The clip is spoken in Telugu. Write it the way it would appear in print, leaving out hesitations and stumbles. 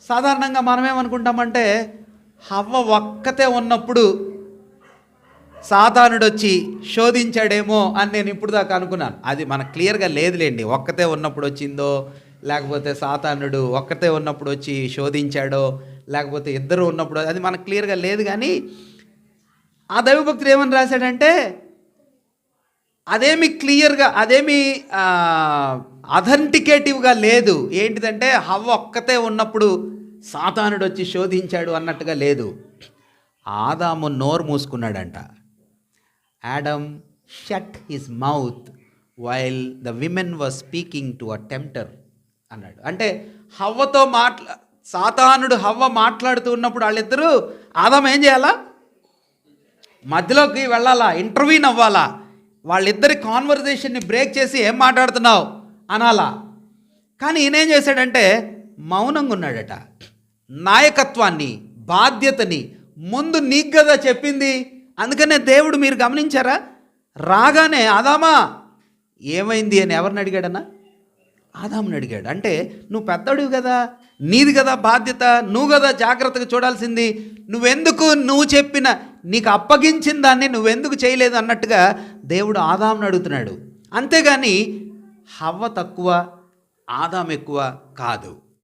సాధారణంగా మనమేమనుకుంటామంటే హవ్వ ఒక్కతే ఉన్నప్పుడు సాతానుడు వచ్చి శోధించాడేమో అని నేను ఇప్పుడు దాకా అనుకున్నాను. అది మనకు క్లియర్గా లేదులేండి, ఒక్కతే ఉన్నప్పుడు వచ్చిందో లేకపోతే సాతానుడు ఒక్కతే ఉన్నప్పుడు వచ్చి శోధించాడో లేకపోతే ఇద్దరు ఉన్నప్పుడు, అది మనకు క్లియర్గా లేదు. కానీ ఆ దైవభక్తుడు ఏమని రాశాడంటే అదేమి క్లియర్గా, అదేమి అథెంటికేటివ్గా లేదు. ఏంటిదంటే హవ్వ ఒక్కతే ఉన్నప్పుడు సాతానుడు వచ్చి శోధించాడు అన్నట్టుగా లేదు. ఆదాము నోరు మూసుకున్నాడంట. Adam shut his mouth while the women was speaking to a tempter అన్నాడు. అంటే హవ్వతో సాతానుడు హవ్వ మాట్లాడుతూ ఉన్నప్పుడు వాళ్ళిద్దరూ ఆదాము ఏం చేయాలా? మధ్యలోకి వెళ్ళాలా, ఇంటర్వ్యూన్ అవ్వాలా, వాళ్ళిద్దరి కాన్వర్జేషన్ని బ్రేక్ చేసి ఏం మాట్లాడుతున్నావు అనాలా. కానీ ఈయనేం చేశాడంటే మౌనంగా ఉన్నాడట. నాయకత్వాన్ని, బాధ్యతని ముందు నీకు కదా చెప్పింది. అందుకనే దేవుడు, మీరు గమనించారా, రాగానే ఆదామా ఏమైంది అని ఎవరిని అడిగాడన్నా? ఆదాముని అడిగాడు. అంటే నువ్వు పెద్దడివి కదా, నీది కదా బాధ్యత, నువ్వు కదా జాగ్రత్తగా చూడాల్సింది, నువ్వు చెప్పిన నీకు అప్పగించిన దాన్ని నువ్వెందుకు చేయలేదు అన్నట్టుగా దేవుడు ఆదాముని అడుగుతున్నాడు. అంతేగాని హవ్వ తక్కువ ఆదాము ఎక్కువ కాదు.